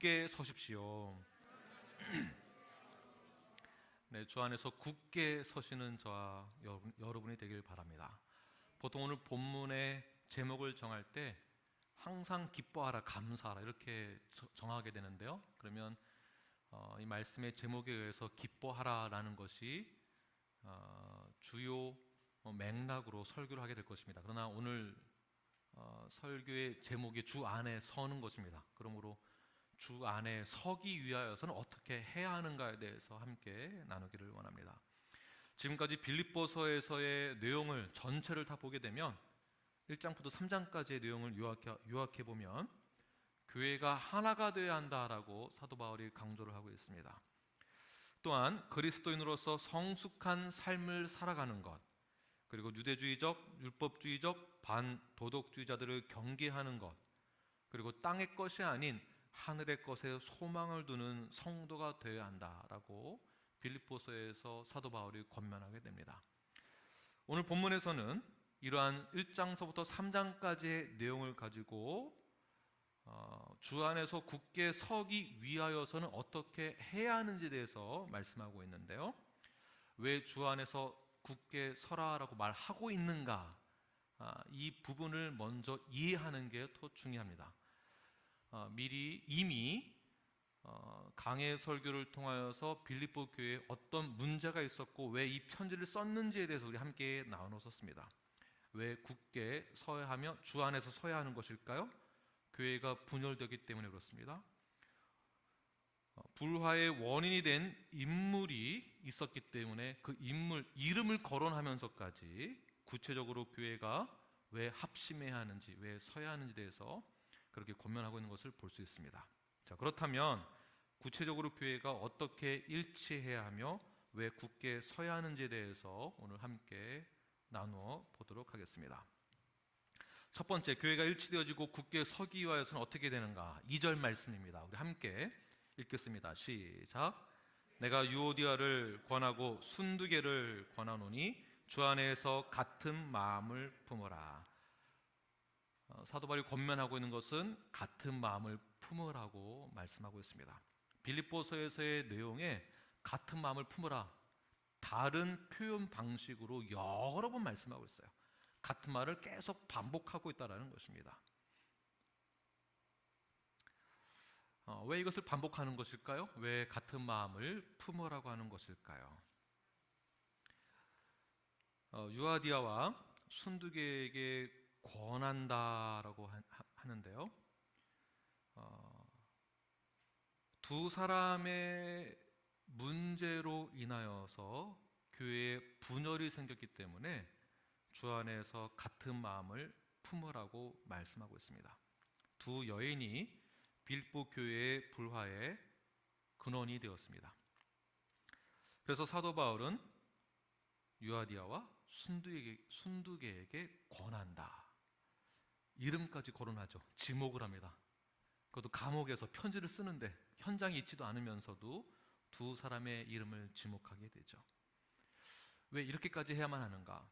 굳게 서십시오. 네, 주 안에서 굳게 서시는 저와 여러분이 되길 바랍니다. 보통 오늘 본문의 제목을 정할 때 항상 기뻐하라, 감사하라 이렇게 정하게 되는데요. 그러면 이 말씀의 제목에 의해서 기뻐하라라는 것이 주요 맥락으로 설교를 하게 될 것입니다. 그러나 오늘 설교의 제목이 주 안에 서는 것입니다. 그러므로 주 안에 서기 위하여서는 어떻게 해야 하는가에 대해서 함께 나누기를 원합니다. 지금까지 빌립보서에서의 내용을 전체를 다 보게 되면 1장부터 3장까지의 내용을 요약해 보면 교회가 하나가 되어야 한다라고 사도 바울이 강조를 하고 있습니다. 또한 그리스도인으로서 성숙한 삶을 살아가는 것, 그리고 유대주의적, 율법주의적, 반도덕주의자들을 경계하는 것, 그리고 땅의 것이 아닌 하늘의 것에 소망을 두는 성도가 되어야 한다라고 빌립보서에서 사도 바울이 권면하게 됩니다. 오늘 본문에서는 이러한 1장서부터 3장까지의 내용을 가지고 주 안에서 굳게 서기 위하여서는 어떻게 해야 하는지에 대해서 말씀하고 있는데요. 왜 주 안에서 굳게 서라라고 말하고 있는가, 이 부분을 먼저 이해하는 게 더 중요합니다. 이미 강해 설교를 통하여서 빌립보 교회에 어떤 문제가 있었고 왜 이 편지를 썼는지에 대해서 우리 함께 나눴었습니다. 왜 굳게 서야 하며 주 안에서 서야 하는 것일까요? 교회가 분열되기 때문에 그렇습니다. 불화의 원인이 된 인물이 있었기 때문에 그 인물 이름을 거론하면서까지 구체적으로 교회가 왜 합심해야 하는지, 왜 서야 하는지에 대해서 그렇게 권면하고 있는 것을 볼 수 있습니다. 자, 그렇다면 구체적으로 교회가 어떻게 일치해야 하며 왜 굳게 서야 하는지에 대해서 오늘 함께 나누어 보도록 하겠습니다. 첫 번째, 교회가 일치되어지고 굳게 서기 위하여서는 어떻게 되는가? 2절 말씀입니다. 우리 함께 읽겠습니다. 시작. 내가 유오디아를 권하고 순두개를 권하노니 주 안에서 같은 마음을 품어라. 사도 바울이 권면하고 있는 것은 같은 마음을 품으라고 말씀하고 있습니다. 빌립보서에서의 내용에 같은 마음을 품으라, 다른 표현 방식으로 여러 번 말씀하고 있어요. 같은 말을 계속 반복하고 있다는 것입니다. 왜 이것을 반복하는 것일까요? 왜 같은 마음을 품으라고 하는 것일까요? 유아디아와 순두개에게 권한다라고 하는데요. 두 사람의 문제로 인하여서 교회에 분열이 생겼기 때문에 주 안에서 같은 마음을 품으라고 말씀하고 있습니다. 두 여인이 빌립보 교회의 불화의 근원이 되었습니다. 그래서 사도 바울은 유아디아와 순두개에게 권한다. 이름까지 거론하죠. 지목을 합니다. 그것도 감옥에서 편지를 쓰는데 현장에 있지도 않으면서도 두 사람의 이름을 지목하게 되죠. 왜 이렇게까지 해야만 하는가?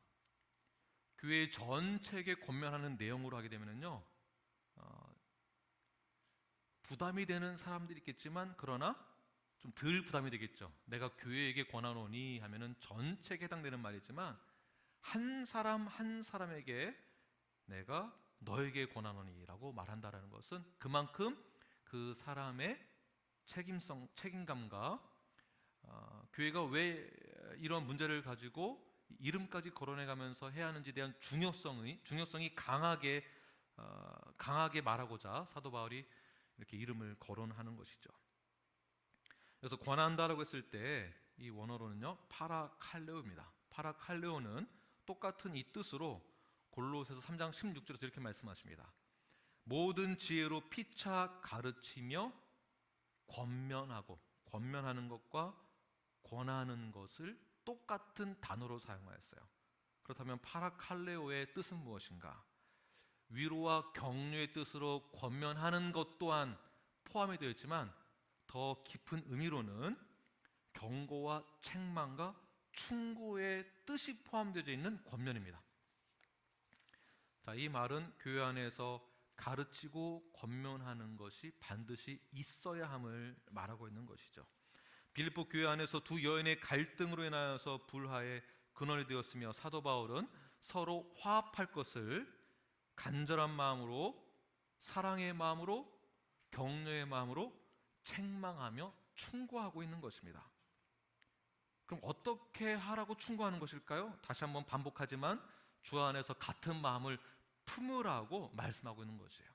교회 전체에게 권면하는 내용으로 하게 되면요, 부담이 되는 사람들이 있겠지만 그러나 좀 덜 부담이 되겠죠. 내가 교회에게 권하노니 하면은 전체에 해당되는 말이지만 한 사람 한 사람에게 내가 너에게 권하노니라고 말한다라는 것은 그만큼 그 사람의 책임감과 교회가 왜 이런 문제를 가지고 이름까지 거론해가면서 해야 하는지에 대한 중요성이 강하게 말하고자 사도 바울이 이렇게 이름을 거론하는 것이죠. 그래서 권한다라고 했을 때 이 원어로는요, 파라칼레오입니다. 파라칼레오는 똑같은 이 뜻으로 골로새서 3장 16절에서 이렇게 말씀하십니다. 모든 지혜로 피차 가르치며 권면하는 것과 권하는 것을 똑같은 단어로 사용하였어요. 그렇다면 파라칼레오의 뜻은 무엇인가? 위로와 격려의 뜻으로 권면하는 것 또한 포함이 되어 있지만 더 깊은 의미로는 경고와 책망과 충고의 뜻이 포함되어 있는 권면입니다. 자, 이 말은 교회 안에서 가르치고 권면하는 것이 반드시 있어야 함을 말하고 있는 것이죠. 빌립보 교회 안에서 두 여인의 갈등으로 인하여서 불화의 근원이 되었으며 사도 바울은 서로 화합할 것을 간절한 마음으로, 사랑의 마음으로, 격려의 마음으로 책망하며 충고하고 있는 것입니다. 그럼 어떻게 하라고 충고하는 것일까요? 다시 한번 반복하지만 주 안에서 같은 마음을 품으라고 말씀하고 있는 것이에요.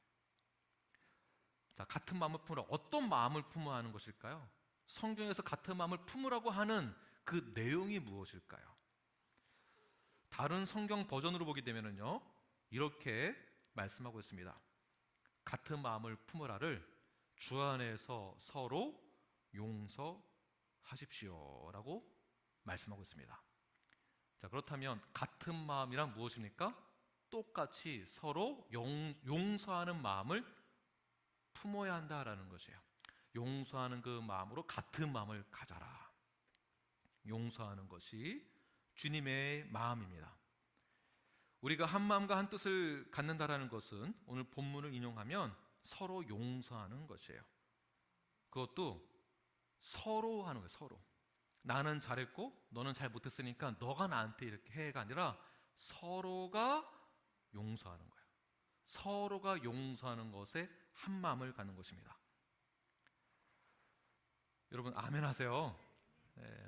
자, 같은 마음을 품으라. 어떤 마음을 품어야 하는 것일까요? 성경에서 같은 마음을 품으라고 하는 그 내용이 무엇일까요? 다른 성경 버전으로 보게 되면요, 이렇게 말씀하고 있습니다. 같은 마음을 품으라를 주 안에서 서로 용서하십시오라고 말씀하고 있습니다. 자, 그렇다면 같은 마음이란 무엇입니까? 똑같이 서로 용서하는 마음을 품어야 한다라는 것이에요. 용서하는 그 마음으로 같은 마음을 가져라. 용서하는 것이 주님의 마음입니다. 우리가 한 마음과 한 뜻을 갖는다라는 것은 오늘 본문을 인용하면 서로 용서하는 것이에요. 그것도 서로 하는 거예요. 서로. 나는 잘했고 너는 잘 못했으니까 너가 나한테 이렇게 해가 아니라 서로가 용서하는 거예요. 서로가 용서하는 것에 한 마음을 갖는 것입니다. 여러분 아멘 하세요.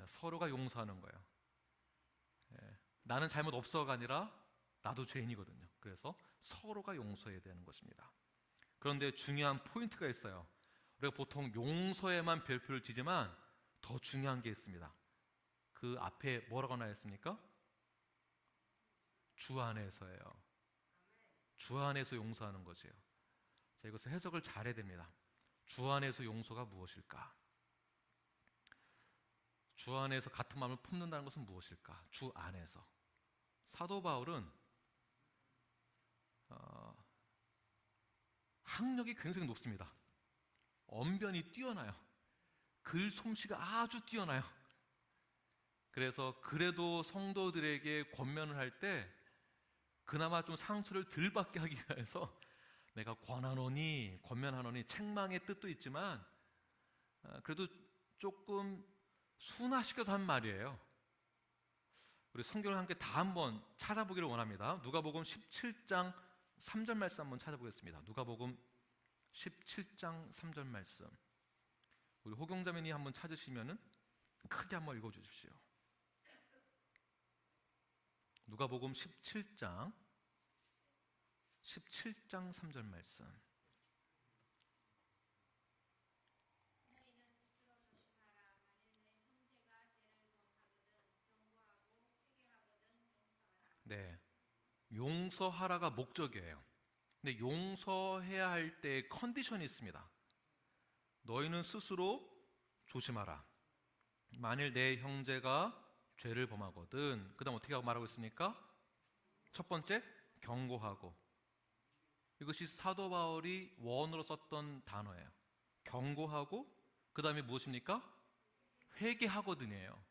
서로가 용서하는 거예요. 나는 잘못 없어가 아니라 나도 죄인이거든요. 그래서 서로가 용서해야 되는 것입니다. 그런데 중요한 포인트가 있어요. 우리가 보통 용서에만 별표를 치지만 더 중요한 게 있습니다. 그 앞에 뭐라고 나왔습니까? 주 안에서예요. 주 안에서 용서하는 것이에요. 자, 이것을 해석을 잘해야 됩니다. 주 안에서 용서가 무엇일까? 주 안에서 같은 마음을 품는다는 것은 무엇일까? 주 안에서. 사도 바울은 학력이 굉장히 높습니다. 언변이 뛰어나요. 글 솜씨가 아주 뛰어나요. 그래서 그래도 성도들에게 권면을 할 때 그나마 좀 상처를 덜 받게 하기 위해서 내가 권하노니, 권면하노니, 책망의 뜻도 있지만 그래도 조금 순화시켜서 한 말이에요. 우리 성경을 함께 다 한번 찾아보기를 원합니다. 누가복음 17장 3절 말씀 한번 찾아보겠습니다. 누가복음 17장 3절 말씀. 우리 호경자매님 한번 찾으시면은 크게 한번 읽어주십시오. 누가복음 17장 3절 말씀. 네, 용서하라가 목적이에요. 근데 용서해야 할 때 컨디션이 있습니다. 너희는 스스로 조심하라. 만일 내 형제가 죄를 범하거든. 그 다음 어떻게 하고 말하고 있습니까? 첫 번째, 경고하고. 이것이 사도 바울이 원어로 썼던 단어예요. 경고하고, 그 다음에 무엇입니까? 회개하거든요.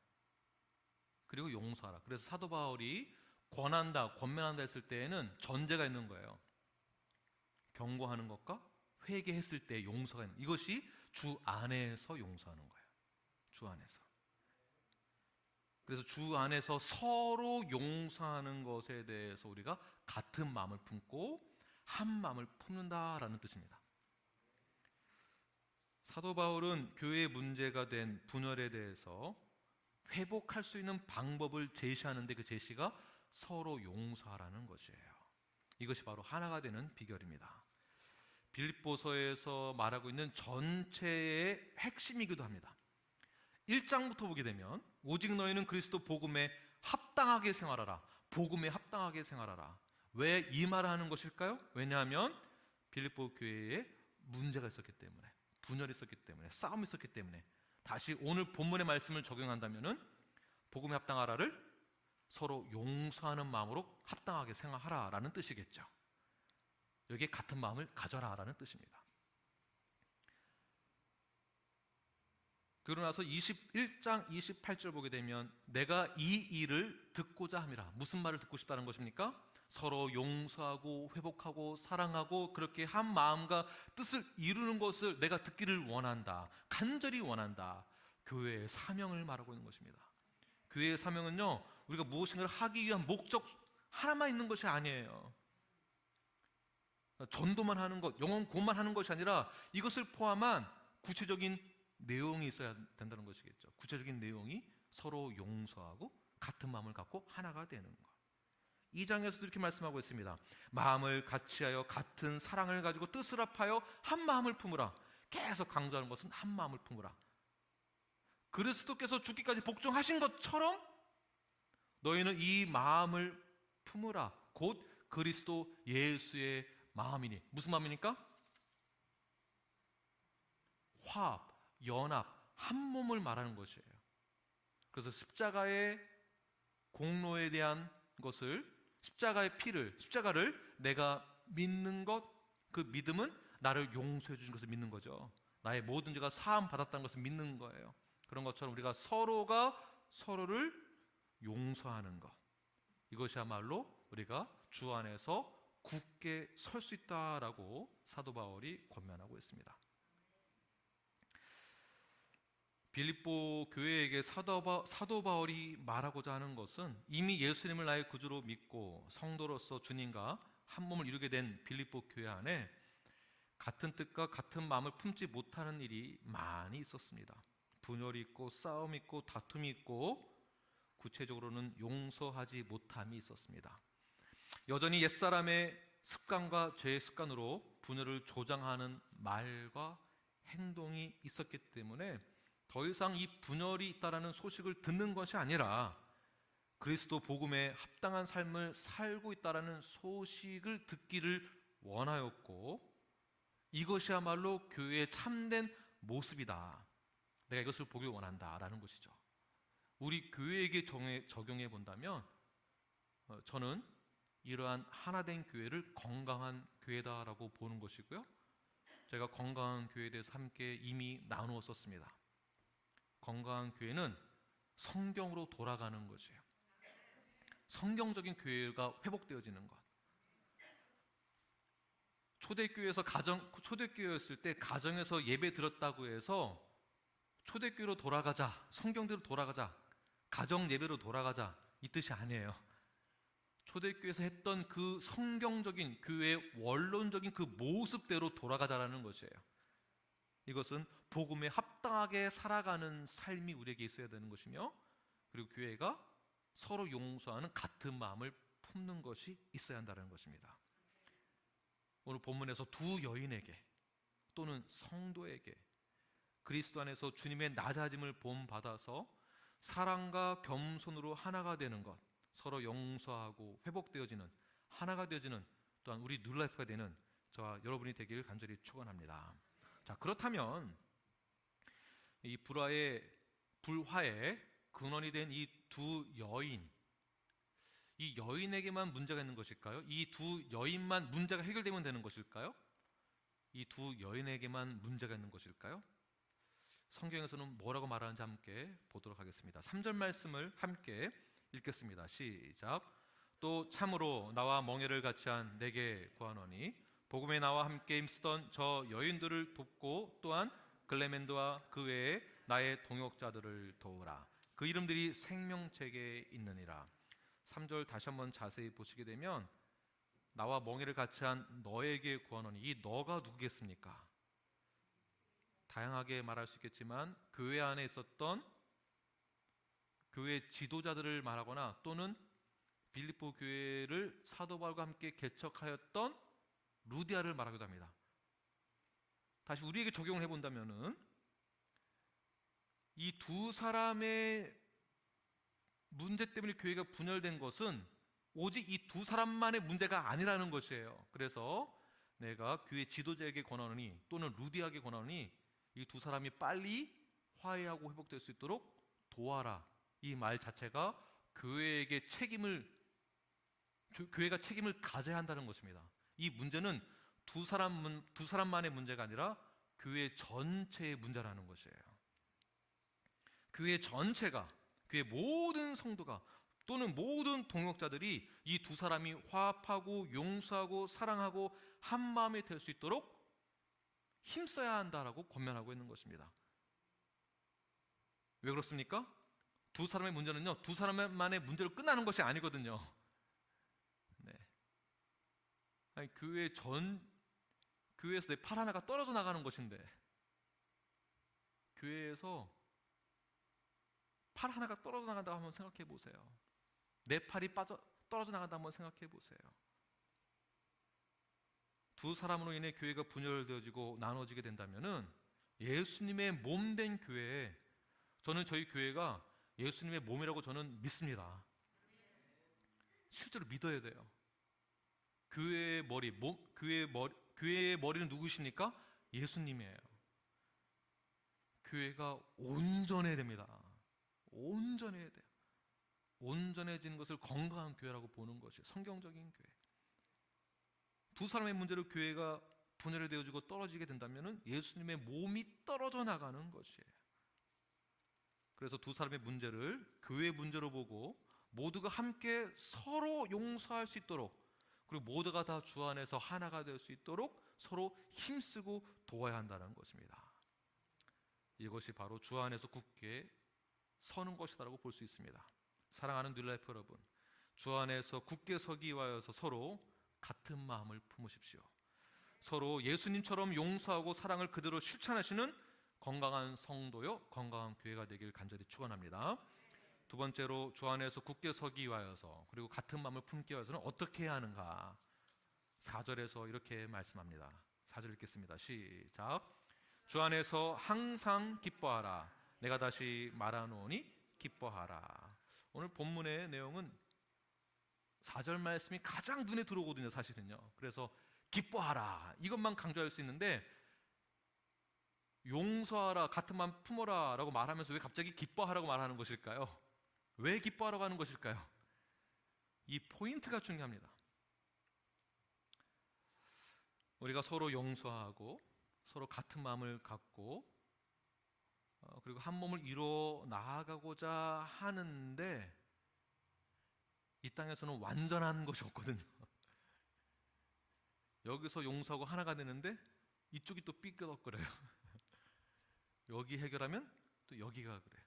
그리고 용서하라. 그래서 사도 바울이 권한다, 권면한다 했을 때에는 전제가 있는 거예요. 경고하는 것과 회개했을 때 용서가 있는, 이것이 주 안에서 용서하는 거예요. 주 안에서. 그래서 주 안에서 서로 용서하는 것에 대해서 우리가 같은 마음을 품고 한 마음을 품는다라는 뜻입니다. 사도 바울은 교회의 문제가 된 분열에 대해서 회복할 수 있는 방법을 제시하는데 그 제시가 서로 용서하라는 것이에요. 이것이 바로 하나가 되는 비결입니다. 빌립보서에서 말하고 있는 전체의 핵심이기도 합니다. 1장부터 보게 되면 오직 너희는 그리스도 복음에 합당하게 생활하라. 복음에 합당하게 생활하라. 왜 이 말을 하는 것일까요? 왜냐하면 빌립보 교회에 문제가 있었기 때문에, 분열이 있었기 때문에, 싸움이 있었기 때문에. 다시 오늘 본문의 말씀을 적용한다면은 복음에 합당하라를 서로 용서하는 마음으로 합당하게 생활하라라는 뜻이겠죠. 여기에 같은 마음을 가져라라는 뜻입니다. 그러고 나서 21장 28절 보게 되면 내가 이 일을 듣고자 함이라. 무슨 말을 듣고 싶다는 것입니까? 서로 용서하고 회복하고 사랑하고 그렇게 한 마음과 뜻을 이루는 것을 내가 듣기를 원한다. 간절히 원한다. 교회의 사명을 말하고 있는 것입니다. 교회의 사명은요, 우리가 무엇인가를 하기 위한 목적 하나만 있는 것이 아니에요. 전도만 하는 것, 영혼 구원만 하는 것이 아니라 이것을 포함한 구체적인 내용이 있어야 된다는 것이겠죠. 구체적인 내용이 서로 용서하고 같은 마음을 갖고 하나가 되는 것. 2장에서도 이렇게 말씀하고 있습니다. 마음을 같이하여 같은 사랑을 가지고 뜻을 합하여 한 마음을 품으라. 계속 강조하는 것은 한 마음을 품으라. 그리스도께서 죽기까지 복종하신 것처럼 너희는 이 마음을 품으라. 곧 그리스도 예수의 마음이니. 무슨 마음입니까? 화합, 연합, 한 몸을 말하는 것이에요. 그래서 십자가의 공로에 대한 것을, 십자가의 피를, 십자가를 내가 믿는 것, 그 믿음은 나를 용서해 주신 것을 믿는 거죠. 나의 모든 죄가 사함 받았다는 것을 믿는 거예요. 그런 것처럼 우리가 서로가 서로를 용서하는 것, 이것이야말로 우리가 주 안에서 굳게 설 수 있다라고 사도 바울이 권면하고 있습니다. 빌립보 교회에게 사도 바울이 말하고자 하는 것은 이미 예수님을 나의 구주로 믿고 성도로서 주님과 한 몸을 이루게 된 빌립보 교회 안에 같은 뜻과 같은 마음을 품지 못하는 일이 많이 있었습니다. 분열이 있고 싸움이 있고 다툼이 있고 구체적으로는 용서하지 못함이 있었습니다. 여전히 옛사람의 습관과 죄의 습관으로 분열을 조장하는 말과 행동이 있었기 때문에 더 이상 이 분열이 있다라는 소식을 듣는 것이 아니라 그리스도 복음에 합당한 삶을 살고 있다라는 소식을 듣기를 원하였고, 이것이야말로 교회의 참된 모습이다. 내가 이것을 보길 원한다라는 것이죠. 우리 교회에게 적용해 본다면 저는 이러한 하나된 교회를 건강한 교회다라고 보는 것이고요. 제가 건강한 교회에 대해서 함께 이미 나누었었습니다. 건강한 교회는 성경으로 돌아가는 것이에요. 성경적인 교회가 회복되어지는 것. 초대교회에서 초대교회였을 때 가정에서 예배 드렸다고 해서 초대교회로 돌아가자, 성경대로 돌아가자, 가정 예배로 돌아가자, 이 뜻이 아니에요. 초대교회에서 했던 그 성경적인 교회의 원론적인 그 모습대로 돌아가자라는 것이에요. 이것은 복음에 합당하게 살아가는 삶이 우리에게 있어야 되는 것이며, 그리고 교회가 서로 용서하는 같은 마음을 품는 것이 있어야 한다는 것입니다. 오늘 본문에서 두 여인에게 또는 성도에게 그리스도 안에서 주님의 낮아짐을 본받아서 사랑과 겸손으로 하나가 되는 것, 서로 용서하고 회복되어지는, 하나가 되어지는, 또한 우리 뉴라이프가 되는 저와 여러분이 되길 간절히 축원합니다. 자, 그렇다면 이 불화의 근원이 된 이 두 여인, 이 여인에게만 문제가 있는 것일까요? 이 두 여인만 문제가 해결되면 되는 것일까요? 이 두 여인에게만 문제가 있는 것일까요? 성경에서는 뭐라고 말하는지 함께 보도록 하겠습니다. 3절 말씀을 함께 읽겠습니다. 시작. 또 참으로 나와 멍에를 같이 한 내게 구하노니 복음에 나와 함께 힘쓰던 저 여인들을 돕고 또한 글레멘드와 그 외에 나의 동역자들을 도우라. 그 이름들이 생명책에 있느니라. 3절 다시 한번 자세히 보시게 되면 나와 멍에를 같이 한 너에게 구하노니, 이 너가 누구겠습니까? 다양하게 말할 수 있겠지만 교회 안에 있었던 교회 지도자들을 말하거나 또는 빌립보 교회를 사도 바울과 함께 개척하였던 루디아를 말하기도 합니다. 다시 우리에게 적용을 해본다면은 이 두 사람의 문제 때문에 교회가 분열된 것은 오직 이 두 사람만의 문제가 아니라는 것이에요. 그래서 내가 교회 지도자에게 권하노니 또는 루디아에게 권하노니 이 두 사람이 빨리 화해하고 회복될 수 있도록 도와라. 이 말 자체가 교회가 책임을 가져야 한다는 것입니다. 이 문제는 두 사람만의 문제가 아니라 교회 전체의 문제라는 것이에요. 교회 전체가, 교회 모든 성도가 또는 모든 동역자들이 이 두 사람이 화합하고 용서하고 사랑하고 한 마음이 될 수 있도록 힘써야 한다라고 권면하고 있는 것입니다. 왜 그렇습니까? 두 사람의 문제는요, 두 사람만의 문제로 끝나는 것이 아니거든요. 네. 아니, 교회에서 내 팔 하나가 떨어져 나가는 것인데, 교회에서 팔 하나가 떨어져 나간다고 한번 생각해 보세요. 내 팔이 떨어져 나간다 한번 생각해 보세요. 두 사람으로 인해 교회가 분열되어지고 나눠지게 된다면은 예수님의 몸 된 교회에, 저는 저희 교회가 예수님의 몸이라고 저는 믿습니다. 실제로 믿어야 돼요. 교회의 머리는 누구십니까? 예수님이에요. 교회가 온전해야 됩니다. 온전해야 돼요. 온전해지는 것을 건강한 교회라고 보는 것이 성경적인 교회. 두 사람의 문제로 교회가 분열이 되어지고 떨어지게 된다면 예수님의 몸이 떨어져 나가는 것이에요. 그래서 두 사람의 문제를 교회의 문제로 보고 모두가 함께 서로 용서할 수 있도록, 그리고 모두가 다 주 안에서 하나가 될 수 있도록 서로 힘쓰고 도와야 한다는 것입니다. 이것이 바로 주 안에서 굳게 서는 것이다라고 볼 수 있습니다. 사랑하는 뉴라이프 여러분, 주 안에서 굳게 서기 위하여서 서로 같은 마음을 품으십시오. 서로 예수님처럼 용서하고 사랑을 그대로 실천하시는 건강한 성도요, 건강한 교회가 되길 간절히 축원합니다. 두 번째로 주 안에서 굳게 서기 위하여서, 그리고 같은 마음을 품기 위해서는 어떻게 해야 하는가? 4절에서 이렇게 말씀합니다. 4절 읽겠습니다. 시작. 주 안에서 항상 기뻐하라. 내가 다시 말하노니 기뻐하라. 오늘 본문의 내용은 4절 말씀이 가장 눈에 들어오거든요, 사실은요. 그래서 기뻐하라, 이것만 강조할 수 있는데, 용서하라, 같은 마음 품어라 라고 말하면서 왜 갑자기 기뻐하라고 말하는 것일까요? 왜 기뻐하라고 하는 것일까요? 이 포인트가 중요합니다. 우리가 서로 용서하고 서로 같은 마음을 갖고 그리고 한 몸을 이루어 나아가고자 하는데, 이 땅에서는 완전한 것이 없거든요. 여기서 용서하고 하나가 되는데 이쪽이 또 삐끗거려요. 여기 해결하면 또 여기가 그래요.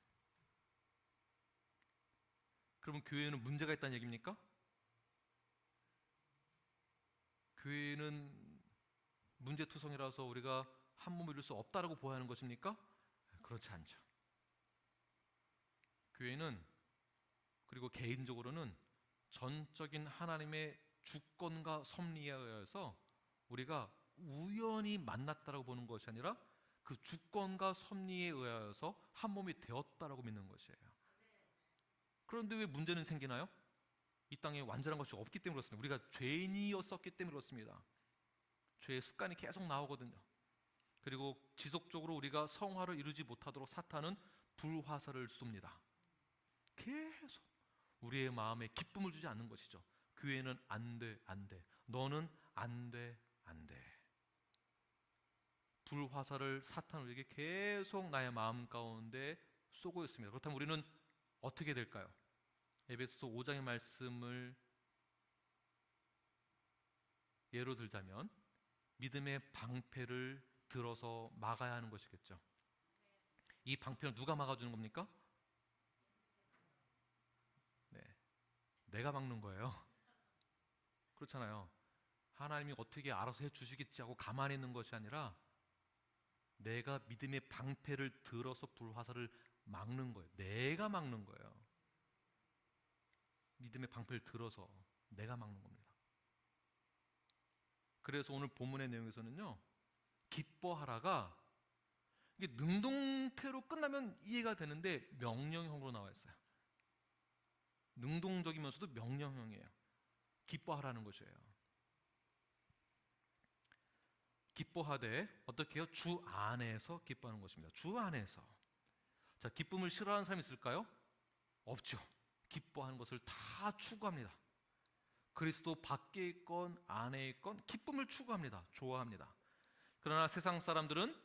그러면 교회는 문제가 있다는 얘기입니까? 교회는 문제투성이라서 우리가 한 몸을 이룰 수 없다라고 보아야 하는 것입니까? 그렇지 않죠. 교회는, 그리고 개인적으로는 전적인 하나님의 주권과 섭리에 의해서 우리가 우연히 만났다라고 보는 것이 아니라 그 주권과 섭리에 의하여서 한 몸이 되었다라고 믿는 것이에요. 그런데 왜 문제는 생기나요? 이 땅에 완전한 것이 없기 때문에 그렇습니다. 우리가 죄인이었었기 때문에 그렇습니다. 죄의 습관이 계속 나오거든요. 그리고 지속적으로 우리가 성화를 이루지 못하도록 사탄은 불화살을 쏩니다. 계속 우리의 마음에 기쁨을 주지 않는 것이죠. 교회는 안 돼, 안 돼. 너는 안 돼, 안 돼. 불화살을 사탄은 우리에게 계속 나의 마음 가운데 쏘고 있습니다. 그렇다면 우리는 어떻게 될까요? 에베소서 5장의 말씀을 예로 들자면 믿음의 방패를 들어서 막아야 하는 것이겠죠. 이 방패는 누가 막아주는 겁니까? 네, 내가 막는 거예요. 그렇잖아요. 하나님이 어떻게 알아서 해주시겠지 하고 가만히 있는 것이 아니라 내가 믿음의 방패를 들어서 불화살을 막는 거예요. 내가 막는 거예요. 믿음의 방패를 들어서 내가 막는 겁니다. 그래서 오늘 본문의 내용에서는요, 기뻐하라가 이게 능동태로 끝나면 이해가 되는데 명령형으로 나와 있어요. 능동적이면서도 명령형이에요. 기뻐하라는 것이에요. 기뻐하되 어떻게 해요? 주 안에서 기뻐하는 것입니다. 주 안에서. 자, 기쁨을 싫어하는 사람이 있을까요? 없죠. 기뻐하는 것을 다 추구합니다. 그리스도 밖에 있건 안에 있건 기쁨을 추구합니다. 좋아합니다. 그러나 세상 사람들은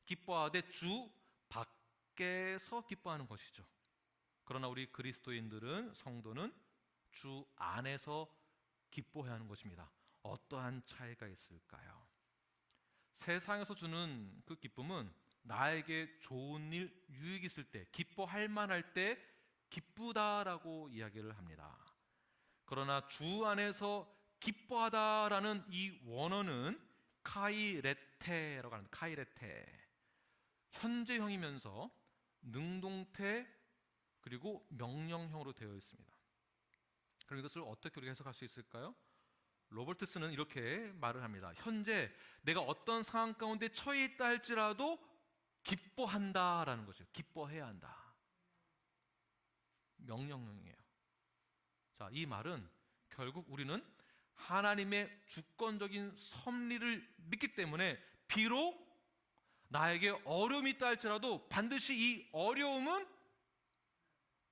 기뻐하되 주 밖에서 기뻐하는 것이죠. 그러나 우리 그리스도인들은, 성도는 주 안에서 기뻐해야 하는 것입니다. 어떠한 차이가 있을까요? 세상에서 주는 그 기쁨은 나에게 좋은 일, 유익이 있을 때, 기뻐할 만할 때 기쁘다라고 이야기를 합니다. 그러나 주 안에서 기뻐하다라는 이 원어는 카이레테라고 하는 카이레테, 현재형이면서 능동태 그리고 명령형으로 되어 있습니다. 그럼 이것을 어떻게 우리가 해석할 수 있을까요? 로버트스는 이렇게 말을 합니다. 현재 내가 어떤 상황 가운데 처해 있다 할지라도 기뻐한다라는 거죠. 기뻐해야 한다. 명령형이에요. 자, 이 말은 결국 우리는 하나님의 주권적인 섭리를 믿기 때문에 비록 나에게 어려움이 있다 할지라도 반드시 이 어려움은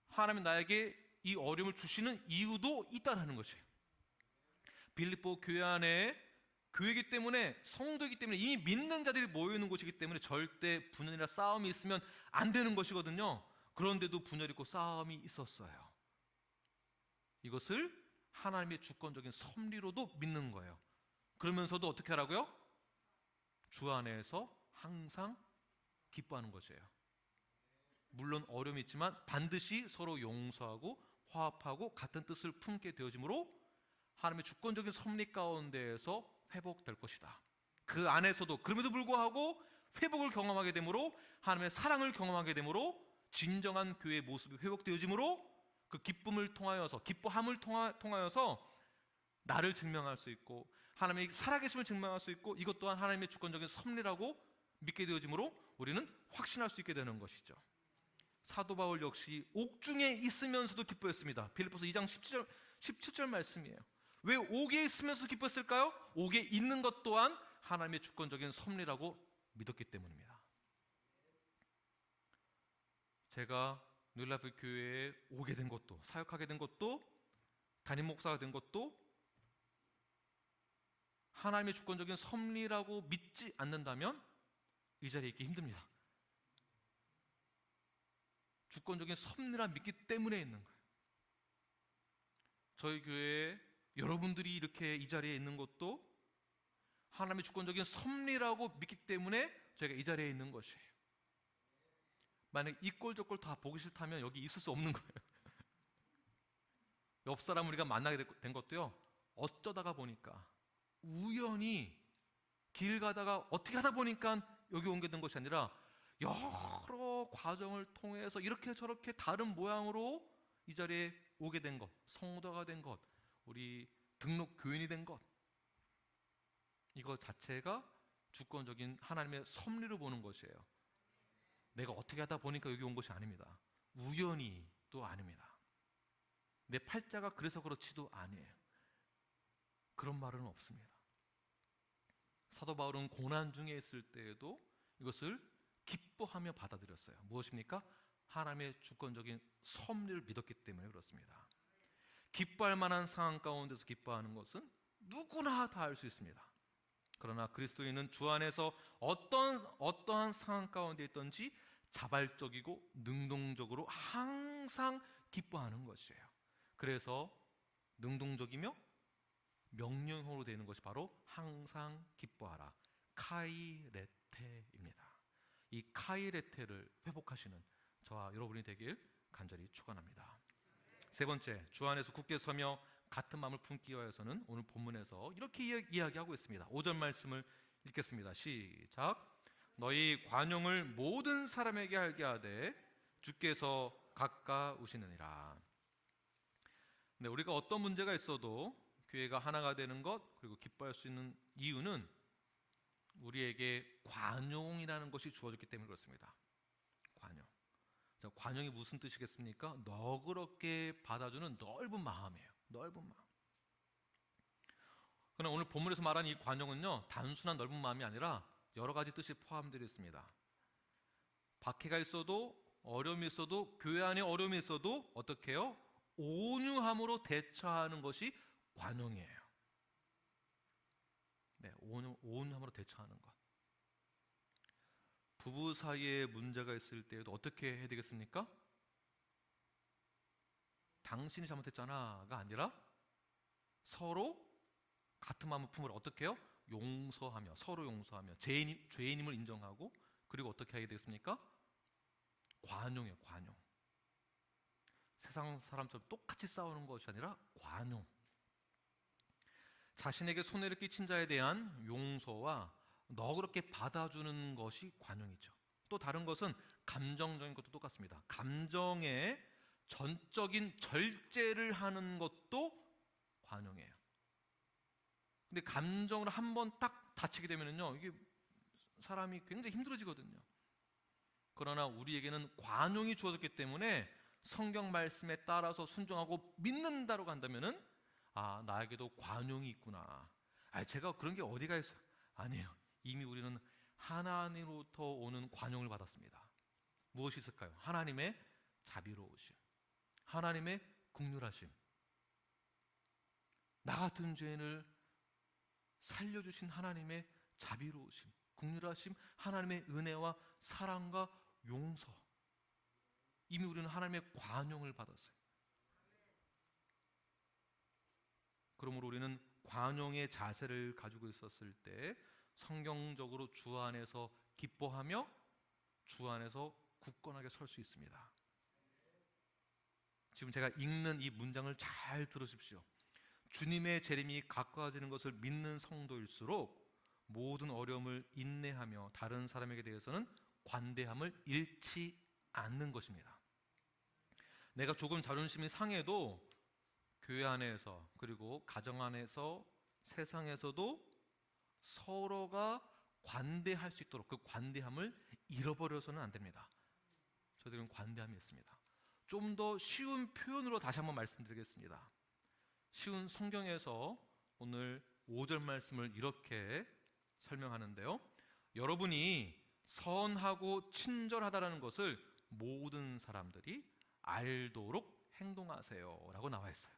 하나님 나에게 이 어려움을 주시는 이유도 있다는 것이에요. 빌립보 교회 안에 교회이기 때문에, 성도이기 때문에, 이미 믿는 자들이 모여있는 곳이기 때문에 절대 분열이나 싸움이 있으면 안 되는 것이거든요. 그런데도 분열이 있고 싸움이 있었어요. 이것을 하나님의 주권적인 섭리로도 믿는 거예요. 그러면서도 어떻게 하라고요? 주 안에서 항상 기뻐하는 것이에요. 물론 어려움이 있지만 반드시 서로 용서하고 화합하고 같은 뜻을 품게 되어지므로 하나님의 주권적인 섭리 가운데에서 회복될 것이다. 그 안에서도 그럼에도 불구하고 회복을 경험하게 되므로, 하나님의 사랑을 경험하게 되므로, 진정한 교회의 모습이 회복되어지므로 그 기쁨을 통하여서, 기뻐함을 통하여서 나를 증명할 수 있고 하나님의 살아계심을 증명할 수 있고, 이것 또한 하나님의 주권적인 섭리라고 믿게 되어지므로 우리는 확신할 수 있게 되는 것이죠. 사도 바울 역시 옥중에 있으면서도 기뻐했습니다. 빌립보서 2장 17절 말씀이에요. 왜 옥에 있으면서도 기뻤을까요? 옥에 있는 것 또한 하나님의 주권적인 섭리라고 믿었기 때문입니다. 제가 뉴라이프 교회에 오게 된 것도, 사역하게 된 것도, 담임 목사가 된 것도 하나님의 주권적인 섭리라고 믿지 않는다면 이 자리에 있기 힘듭니다. 주권적인 섭리라 믿기 때문에 있는 거예요. 저희 교회에 여러분들이 이렇게 이 자리에 있는 것도 하나님의 주권적인 섭리라고 믿기 때문에 저희가 이 자리에 있는 것이에요. 만약 이 꼴 저 꼴 다 보기 싫다면 여기 있을 수 없는 거예요. 옆 사람 우리가 만나게 된 것도요, 어쩌다가 보니까, 우연히 길 가다가 어떻게 하다 보니까 여기 온 게 된 것이 아니라 여러 과정을 통해서 이렇게 저렇게 다른 모양으로 이 자리에 오게 된 것, 성도가 된 것, 우리 등록 교인이 된 것, 이거 자체가 주권적인 하나님의 섭리로 보는 것이에요. 내가 어떻게 하다 보니까 여기 온 것이 아닙니다. 우연히도 아닙니다. 내 팔자가 그래서 그렇지도 아니에요. 그런 말은 없습니다. 사도 바울은 고난 중에 있을 때에도 이것을 기뻐하며 받아들였어요. 무엇입니까? 하나님의 주권적인 섭리를 믿었기 때문에 그렇습니다. 기뻐할 만한 상황 가운데서 기뻐하는 것은 누구나 다 할 수 있습니다. 그러나 그리스도인은 주 안에서 어떠한 상황 가운데 있든지 자발적이고 능동적으로 항상 기뻐하는 것이에요. 그래서 능동적이며 명령형으로 되는 것이 바로 항상 기뻐하라, 카이레테입니다. 이 카이레테를 회복하시는 저와 여러분이 되길 간절히 축원합니다. 세 번째, 주 안에서 굳게 서며 같은 마음을 품기 위하여서는 오늘 본문에서 이렇게 이야기하고 있습니다. 5절 말씀을 읽겠습니다. 시작. 너희 관용을 모든 사람에게 알게 하되 주께서 가까우시느니라. 네, 우리가 어떤 문제가 있어도 교회가 하나가 되는 것, 그리고 기뻐할 수 있는 이유는 우리에게 관용이라는 것이 주어졌기 때문에 그렇습니다. 관용. 자, 관용이 무슨 뜻이겠습니까? 너그럽게 받아주는 넓은 마음이에요. 넓은 마음. 그러나 오늘 본문에서 말하는 이 관용은요, 단순한 넓은 마음이 아니라 여러 가지 뜻이 포함되어 있습니다. 박해가 있어도, 어려움이 있어도, 교회 안에 어려움이 있어도 어떻게 해요? 온유함으로 대처하는 것이 관용이에요. 네, 온유함으로 대처하는 것. 부부 사이에 문제가 있을 때에도 어떻게 해야 되겠습니까? 당신이 잘못했잖아가 아니라 서로 같은 마음을 품으러 어떻게 해요? 용서하며, 서로 용서하며, 죄인임을 인정하고, 그리고 어떻게 하게 되겠습니까? 관용이에요. 관용. 세상 사람처럼 똑같이 싸우는 것이 아니라 관용. 자신에게 손해를 끼친 자에 대한 용서와 너그럽게 받아주는 것이 관용이죠. 또 다른 것은 감정적인 것도 똑같습니다. 감정에 전적인 절제를 하는 것도 관용이에요. 근데 감정을 한번 딱 다치게 되면요, 이게 사람이 굉장히 힘들어지거든요. 그러나 우리에게는 관용이 주어졌기 때문에 성경 말씀에 따라서 순종하고 믿는다고 한다면은 나에게도 관용이 있구나. 제가 그런 게 어디가 있어요? 아니에요. 이미 우리는 하나님으로부터 오는 관용을 받았습니다. 무엇이 있을까요? 하나님의 자비로우심, 하나님의 긍휼하심, 나 같은 죄인을 살려주신 하나님의 자비로우심, 긍휼하심, 하나님의 은혜와 사랑과 용서. 이미 우리는 하나님의 관용을 받았어요. 그러므로 우리는 관용의 자세를 가지고 있었을 때 성경적으로 주 안에서 기뻐하며 주 안에서 굳건하게 설 수 있습니다. 지금 제가 읽는 이 문장을 잘 들으십시오. 주님의 재림이 가까워지는 것을 믿는 성도일수록 모든 어려움을 인내하며 다른 사람에게 대해서는 관대함을 잃지 않는 것입니다. 내가 조금 자존심이 상해도 교회 안에서, 그리고 가정 안에서, 세상에서도 서로가 관대할 수 있도록 그 관대함을 잃어버려서는 안 됩니다. 저희들은 관대함이 있습니다. 좀 더 쉬운 표현으로 다시 한번 말씀드리겠습니다. 쉬운 성경에서 오늘 5절 말씀을 이렇게 설명하는데요, 여러분이 선하고 친절하다는 것을 모든 사람들이 알도록 행동하세요 라고 나와 있어요.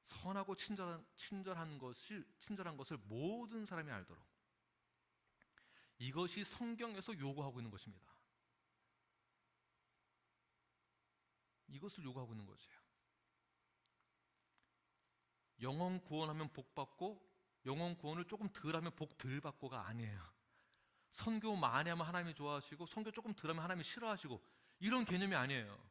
선하고 친절한 것을 모든 사람이 알도록, 이것이 성경에서 요구하고 있는 것입니다. 이것을 요구하고 있는 것이에요. 영혼 구원하면 복 받고 영혼 구원을 조금 덜 하면 복 덜 받고가 아니에요. 선교 많이 하면 하나님이 좋아하시고 선교 조금 덜 하면 하나님이 싫어하시고, 이런 개념이 아니에요.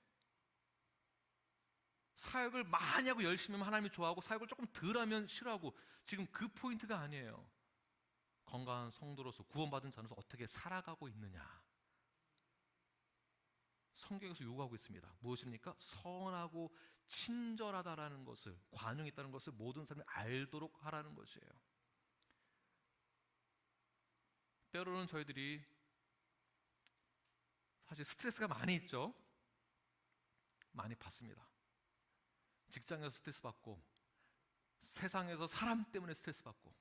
사역을 많이 하고 열심히 하면 하나님이 좋아하고 사역을 조금 덜 하면 싫어하고, 지금 그 포인트가 아니에요. 건강한 성도로서, 구원받은 자로서 어떻게 살아가고 있느냐, 성경에서 요구하고 있습니다. 무엇입니까? 선하고 친절하다라는 것을, 관용이 있다는 것을 모든 사람이 알도록 하라는 것이에요. 때로는 저희들이 사실 스트레스가 많이 있죠. 많이 받습니다. 직장에서 스트레스 받고, 세상에서 사람 때문에 스트레스 받고,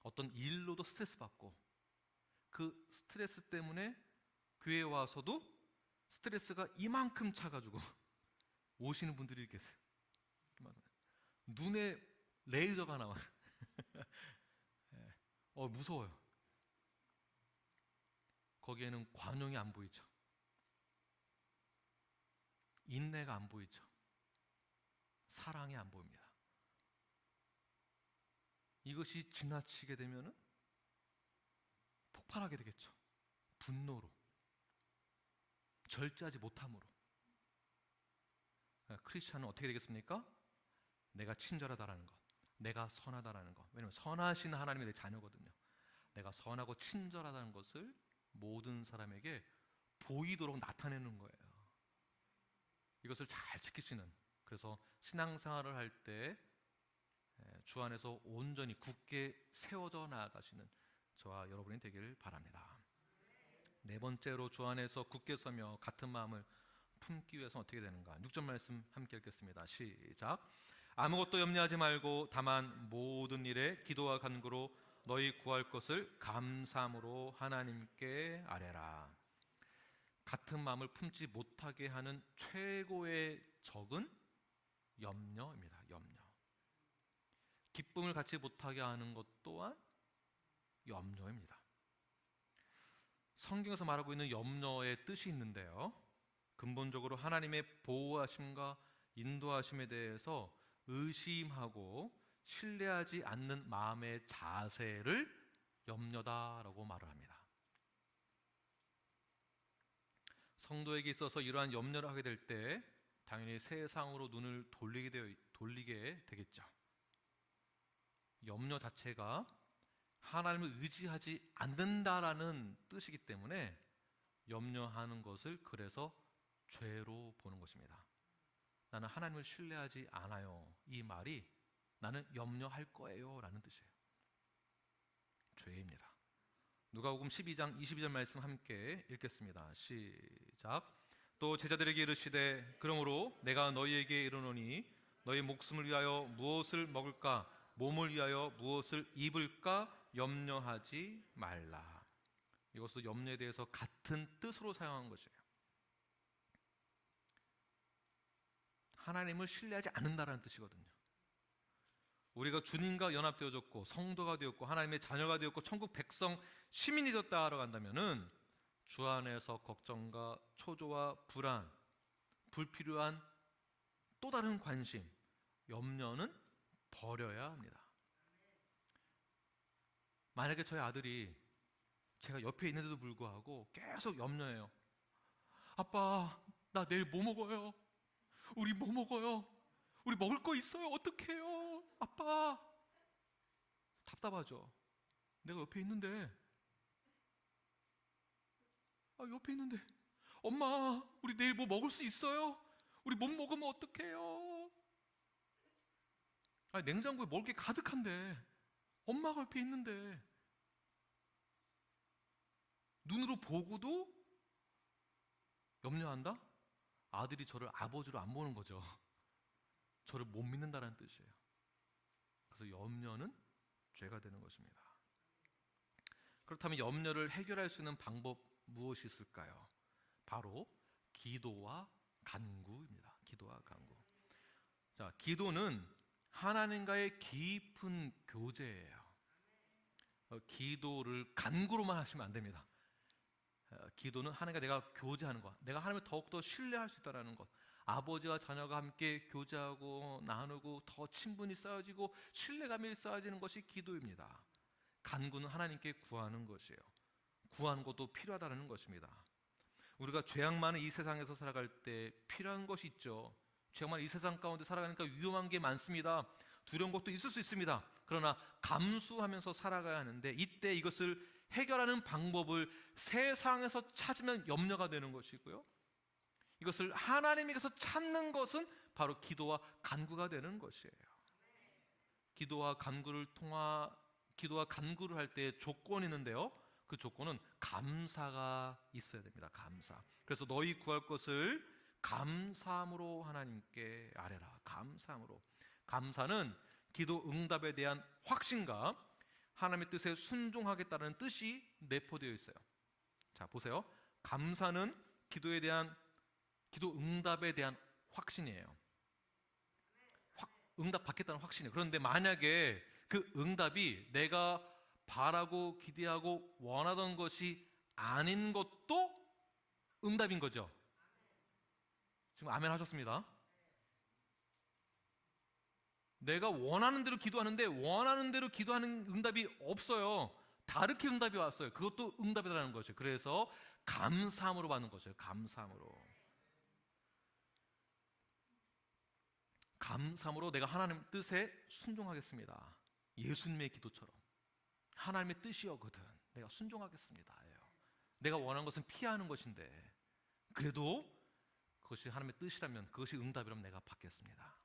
어떤 일로도 스트레스 받고, 그 스트레스 때문에 교회에 와서도 스트레스가 이만큼 차가지고 오시는 분들이 계세요. 눈에 레이저가 나와요. 무서워요. 거기에는 관용이 안 보이죠. 인내가 안 보이죠. 사랑이 안 보입니다. 이것이 지나치게 되면은 폭발하게 되겠죠. 분노로, 절제하지 못함으로. 크리스찬은 어떻게 되겠습니까? 내가 친절하다라는 것, 내가 선하다라는 것. 왜냐하면 선하신 하나님의 내 자녀거든요. 내가 선하고 친절하다는 것을 모든 사람에게 보이도록 나타내는 거예요. 이것을 잘 지키시는, 그래서 신앙생활을 할 때 주 안에서 온전히 굳게 세워져 나아가시는 저와 여러분이 되길 바랍니다. 네 번째로, 주 안에서 굳게 서며 같은 마음을 품기 위해서 어떻게 되는가? 6절 말씀 함께 읽겠습니다. 시작. 아무것도 염려하지 말고 다만 모든 일에 기도와 간구로 너희 구할 것을 감사함으로 하나님께 아뢰라. 같은 마음을 품지 못하게 하는 최고의 적은 염려입니다. 염려. 기쁨을 갖지 못하게 하는 것 또한 염려입니다. 성경에서 말하고 있는 염려의 뜻이 있는데요, 근본적으로 하나님의 보호하심과 인도하심에 대해서 의심하고 신뢰하지 않는 마음의 자세를 염려다라고 말을 합니다. 성도에게 있어서 이러한 염려를 하게 될 때 당연히 세상으로 눈을 돌리게 되겠죠. 염려 자체가 하나님을 의지하지 않는다라는 뜻이기 때문에 염려하는 것을 그래서 죄로 보는 것입니다. 나는 하나님을 신뢰하지 않아요. 이 말이 나는 염려할 거예요 라는 뜻이에요. 죄입니다. 누가복음 12장 22절 말씀 함께 읽겠습니다. 시작. 또 제자들에게 이르시되 그러므로 내가 너희에게 이르노니 너희 목숨을 위하여 무엇을 먹을까 몸을 위하여 무엇을 입을까 염려하지 말라. 이것도 염려에 대해서 같은 뜻으로 사용한 것이에요. 하나님을 신뢰하지 않는다라는 뜻이거든요. 우리가 주님과 연합되어졌고 성도가 되었고 하나님의 자녀가 되었고 천국 백성 시민이 되었다라고 한다면은 주 안에서 걱정과 초조와 불안, 불필요한 또 다른 관심, 염려는 버려야 합니다. 만약에 저희 아들이 제가 옆에 있는데도 불구하고 계속 염려해요. 아빠, 나 내일 뭐 먹어요? 우리 뭐 먹어요? 우리 먹을 거 있어요? 어떡해요? 아빠, 답답하죠. 내가 옆에 있는데 옆에 있는데 엄마, 우리 내일 뭐 먹을 수 있어요? 우리 못 먹으면 어떡해요? 냉장고에 먹을 게 가득한데 엄마가 옆에 있는데 눈으로 보고도 염려한다? 아들이 저를 아버지로 안 보는 거죠. 저를 못 믿는다는 뜻이에요. 그래서 염려는 죄가 되는 것입니다. 그렇다면 염려를 해결할 수 있는 방법 무엇이 있을까요? 바로 기도와 간구입니다. 기도와 간구. 자, 기도는 하나님과의 깊은 교제예요. 기도를 간구로만 하시면 안 됩니다. 기도는 하나님과 내가 교제하는 것, 내가 하나님을 더욱더 신뢰할 수 있다는 것, 아버지와 자녀가 함께 교제하고 나누고 더 친분이 쌓여지고 신뢰감이 쌓여지는 것이 기도입니다. 간구는 하나님께 구하는 것이에요. 구하는 것도 필요하다는 것입니다. 우리가 죄악 많은 이 세상에서 살아갈 때 필요한 것이 있죠. 죄악 많은 이 세상 가운데 살아가니까 위험한 게 많습니다. 두려운 것도 있을 수 있습니다. 그러나 감수하면서 살아가야 하는데 이때 이것을 해결하는 방법을 세상에서 찾으면 염려가 되는 것이고요, 이것을 하나님에게서 찾는 것은 바로 기도와 간구가 되는 것이에요. 기도와 간구를 할 때 조건이 있는데요, 그 조건은 감사가 있어야 됩니다. 감사. 그래서 너희 구할 것을 감사함으로 하나님께 아뢰라. 감사함으로. 감사는 기도 응답에 대한 확신과 하나님의 뜻에 순종하겠다는 뜻이 내포되어 있어요. 자, 보세요. 감사는 기도 응답에 대한 확신이에요. 응답 받겠다는 확신이에요. 그런데 만약에 그 응답이 내가 바라고 기대하고 원하던 것이 아닌 것도 응답인 거죠. 지금 아멘 하셨습니다. 내가 원하는 대로 기도하는데 원하는 대로 기도하는 응답이 없어요. 다르게 응답이 왔어요. 그것도 응답이라는 거죠. 그래서 감사함으로 받는 거죠. 감사함으로 내가 하나님 뜻에 순종하겠습니다. 예수님의 기도처럼 하나님의 뜻이었거든. 내가 순종하겠습니다. 내가 원하는 것은 피하는 것인데 그래도 그것이 하나님의 뜻이라면, 그것이 응답이라면 내가 받겠습니다.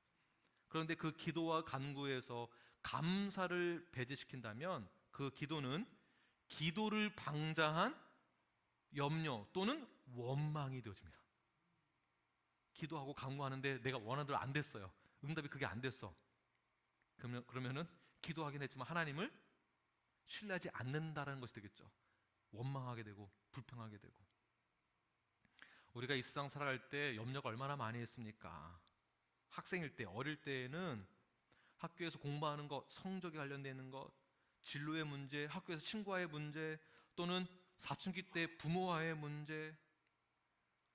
그런데 그 기도와 간구에서 감사를 배제시킨다면 그 기도는 기도를 방자한 염려 또는 원망이 되어집니다. 기도하고 간구하는데 내가 원하는 대로 안 됐어요. 응답이 그게 안 됐어. 그러면은 기도하긴 했지만 하나님을 신뢰하지 않는다라는 것이 되겠죠. 원망하게 되고 불평하게 되고. 우리가 이 세상 살아갈 때 염려가 얼마나 많이 했습니까? 학생일 때, 어릴 때에는 학교에서 공부하는 것, 성적에 관련되는 것, 진로의 문제, 학교에서 친구와의 문제, 또는 사춘기 때 부모와의 문제,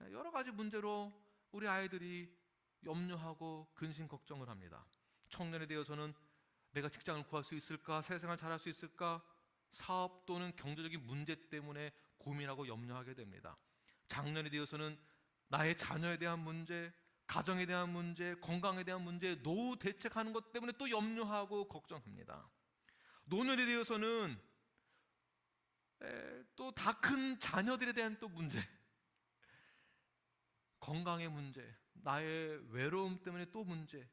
여러 가지 문제로 우리 아이들이 염려하고 근심 걱정을 합니다. 청년이 되어서는 내가 직장을 구할 수 있을까? 사회생활 잘할 수 있을까? 사업 또는 경제적인 문제 때문에 고민하고 염려하게 됩니다. 장년이 되어서는 나의 자녀에 대한 문제, 가정에 대한 문제, 건강에 대한 문제, 노후 대책하는 것 때문에 또 염려하고 걱정합니다. 노년이 되어서는 또 다 큰 자녀들에 대한 또 문제, 건강의 문제, 나의 외로움 때문에 또 문제,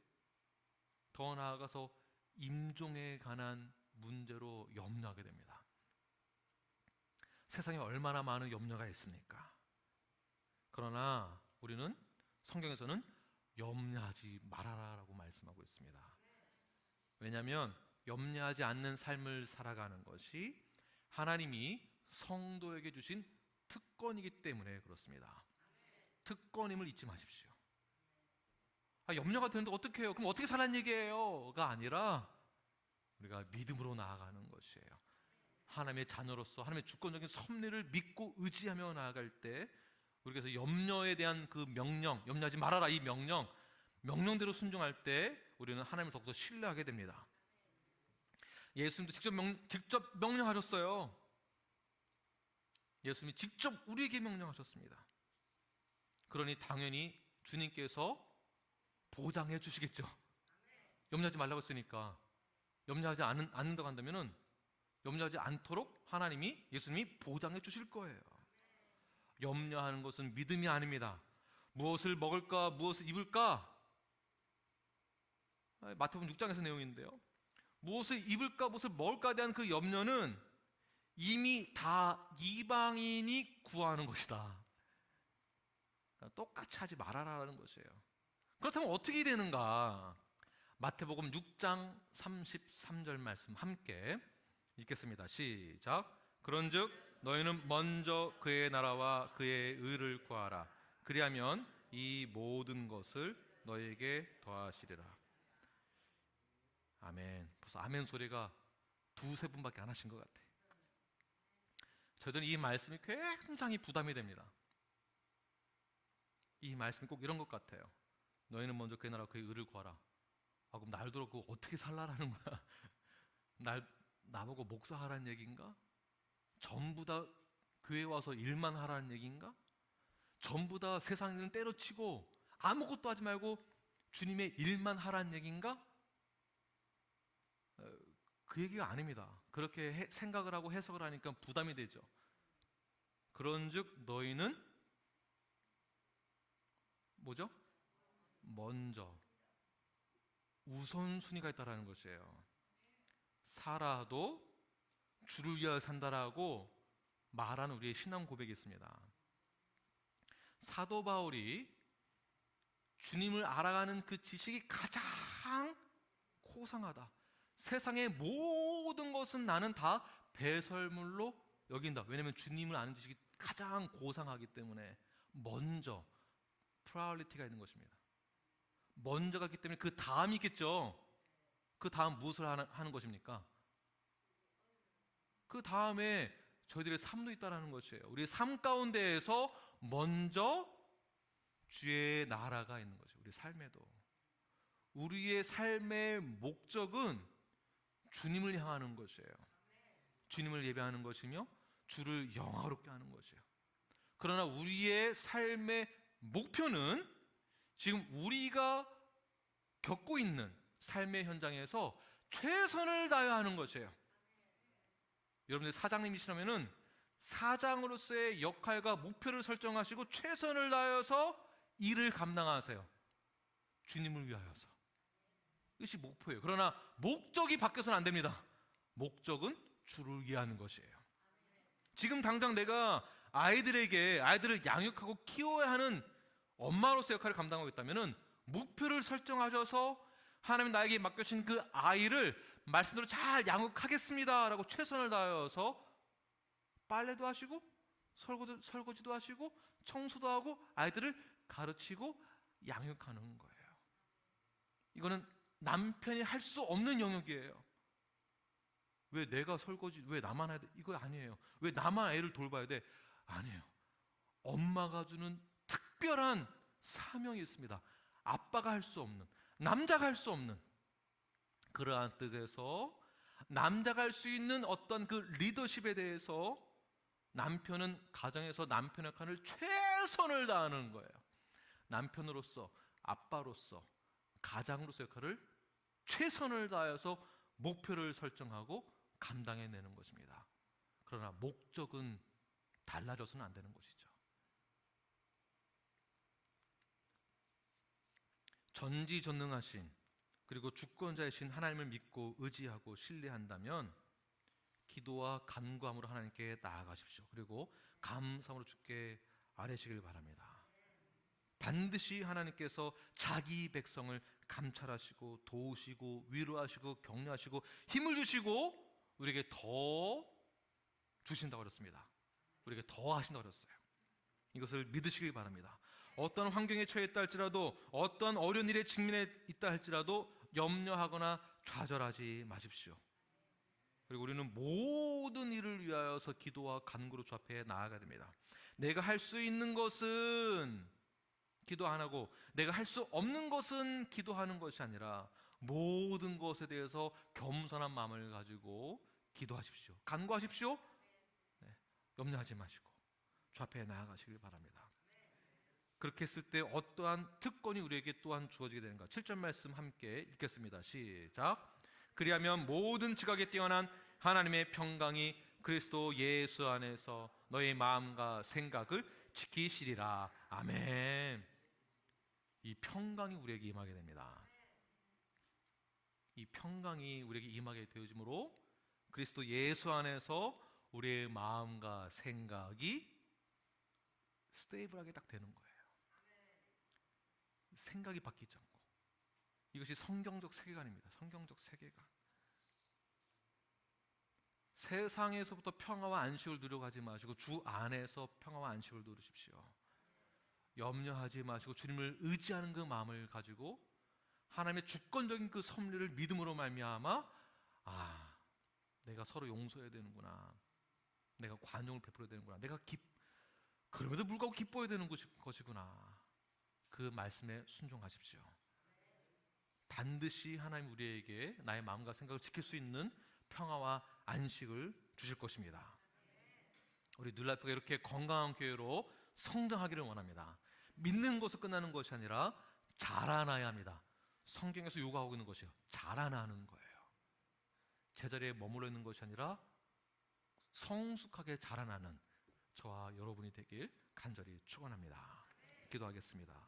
더 나아가서 임종에 관한 문제로 염려하게 됩니다. 세상에 얼마나 많은 염려가 있습니까? 그러나 우리는 성경에서는 염려하지 말아라라고 말씀하고 있습니다. 왜냐하면 염려하지 않는 삶을 살아가는 것이 하나님이 성도에게 주신 특권이기 때문에 그렇습니다. 특권임을 잊지 마십시오. 염려가 되는데 어떻게 해요? 그럼 어떻게 살란 얘기예요?가 아니라 우리가 믿음으로 나아가는 것이에요. 하나님의 자녀로서 하나님의 주권적인 섭리를 믿고 의지하며 나아갈 때, 우리가 그래서 염려에 대한 그 명령, 염려하지 말아라, 이 명령대로 순종할 때 우리는 하나님을 더욱더 신뢰하게 됩니다. 예수님도 직접 명령하셨어요. 예수님이 직접 우리에게 명령하셨습니다. 그러니 당연히 주님께서 보장해 주시겠죠. 염려하지 말라고 했으니까. 염려하지 않는다고 한다면은 염려하지 않도록 예수님이 보장해 주실 거예요. 염려하는 것은 믿음이 아닙니다. 무엇을 먹을까, 무엇을 입을까? 마태복음 6장에서 내용인데요. 무엇을 입을까, 무엇을 먹을까에 대한 그 염려는 이미 다 이방인이 구하는 것이다. 똑같이 하지 말아라라는 것이에요. 그렇다면 어떻게 되는가? 마태복음 6장 33절 말씀 함께 읽겠습니다. 시작. 그런즉 너희는 먼저 그의 나라와 그의 의를 구하라. 그리하면 이 모든 것을 너희에게 더하시리라. 아멘. 벌써 아멘 소리가 두세 분밖에 안 하신 것 같아요. 저희들은 이 말씀이 굉장히 부담이 됩니다. 이 말씀이 꼭 이런 것 같아요. 너희는 먼저 그의 나라와 그의 의를 구하라. 그럼 날도록 그거 어떻게 살라라는 거야? 나보고 목사하라는 얘기인가? 전부 다 교회 와서 일만 하라는 얘기인가? 전부 다 세상 일은 때려치고 아무것도 하지 말고 주님의 일만 하라는 얘기인가? 그 얘기가 아닙니다. 그렇게 생각을 하고 해석을 하니까 부담이 되죠. 그런즉 너희는 뭐죠? 먼저 우선순위가 있다라는 것이에요. 살아도 주를 위하여 산다라고 말하는 우리의 신앙 고백이 있습니다. 사도 바울이 주님을 알아가는 그 지식이 가장 고상하다. 세상의 모든 것은 나는 다 배설물로 여긴다. 왜냐하면 주님을 아는 지식이 가장 고상하기 때문에 먼저 프라이어리티가 있는 것입니다. 먼저 갔기 때문에 그 다음이 있겠죠. 그 다음 무엇을 하는 것입니까? 그 다음에 저희들의 삶도 있다는 것이에요. 우리의 삶 가운데에서 먼저 주의 나라가 있는 거죠. 우리 삶에도. 우리의 삶의 목적은 주님을 향하는 것이에요. 주님을 예배하는 것이며 주를 영화롭게 하는 것이에요. 그러나 우리의 삶의 목표는 지금 우리가 겪고 있는 삶의 현장에서 최선을 다해야 하는 것이에요. 여러분들 사장님이시라면은 사장으로서의 역할과 목표를 설정하시고 최선을 다해서 일을 감당하세요. 주님을 위하여서. 이것이 목표예요. 그러나 목적이 바뀌어서는 안 됩니다. 목적은 주를 위하는 것이에요. 지금 당장 내가 아이들을 양육하고 키워야 하는 엄마로서 역할을 감당하고 있다면 목표를 설정하셔서 하나님 나에게 맡겨주신 그 아이를 말씀대로 잘 양육하겠습니다 라고 최선을 다해서 빨래도 하시고 설거지도 하시고 청소도 하고 아이들을 가르치고 양육하는 거예요. 이거는 남편이 할 수 없는 영역이에요. 왜 내가 설거지 왜 나만 해야 돼? 이거 아니에요. 왜 나만 애를 돌봐야 돼? 아니에요. 엄마가 주는 특별한 사명이 있습니다. 아빠가 할 수 없는, 남자가 할 수 없는 그러한 뜻에서 남자가 할 수 있는 어떤 그 리더십에 대해서 남편은 가정에서 남편 역할을 최선을 다하는 거예요. 남편으로서, 아빠로서, 가장으로서 역할을 최선을 다해서 목표를 설정하고 감당해내는 것입니다. 그러나 목적은 달라져서는 안 되는 것이죠. 전지전능하신 그리고 주권자이신 하나님을 믿고 의지하고 신뢰한다면 기도와 간구함으로 하나님께 나아가십시오. 그리고 감사함으로 주께 아뢰시길 바랍니다. 반드시 하나님께서 자기 백성을 감찰하시고 도우시고 위로하시고 격려하시고 힘을 주시고 우리에게 더 주신다고 그랬습니다. 우리에게 더 하신다고 그랬어요. 이것을 믿으시길 바랍니다. 어떤 환경에 처해 있다 할지라도, 어떤 어려운 일에 직면해 있다 할지라도 염려하거나 좌절하지 마십시오. 그리고 우리는 모든 일을 위하여서 기도와 간구로 주 앞에 나아가야 됩니다. 내가 할 수 있는 것은 기도 안 하고 내가 할 수 없는 것은 기도하는 것이 아니라 모든 것에 대해서 겸손한 마음을 가지고 기도하십시오. 간구하십시오. 네, 염려하지 마시고 주 앞에 나아가시길 바랍니다. 그렇게 했을 때 어떠한 특권이 우리에게 또한 주어지게 되는가? 7절 말씀 함께 읽겠습니다. 시작. 그리하면 모든 지각에 뛰어난 하나님의 평강이 그리스도 예수 안에서 너의 마음과 생각을 지키시리라. 아멘. 이 평강이 우리에게 임하게 됩니다. 이 평강이 우리에게 임하게 되어지므로 그리스도 예수 안에서 우리의 마음과 생각이 스테이블하게 딱 되는 거예요. 생각이 바뀌지 않고. 이것이 성경적 세계관입니다. 성경적 세계관. 세상에서부터 평화와 안식을 누려가지 마시고 주 안에서 평화와 안식을 누리십시오. 염려하지 마시고 주님을 의지하는 그 마음을 가지고 하나님의 주권적인 그 섭리를 믿음으로 말미암아 내가 서로 용서해야 되는구나, 내가 관용을 베풀어야 되는구나, 내가 그럼에도 불구하고 기뻐해야 되는 것이구나, 그 말씀에 순종하십시오. 반드시 하나님 우리에게 나의 마음과 생각을 지킬 수 있는 평화와 안식을 주실 것입니다. 우리 뉴라이프가 이렇게 건강한 교회로 성장하기를 원합니다. 믿는 것으로 끝나는 것이 아니라 자라나야 합니다. 성경에서 요구하고 있는 것이요, 자라나는 거예요. 제자리에 머물러 있는 것이 아니라 성숙하게 자라나는 저와 여러분이 되길 간절히 축원합니다. 기도하겠습니다.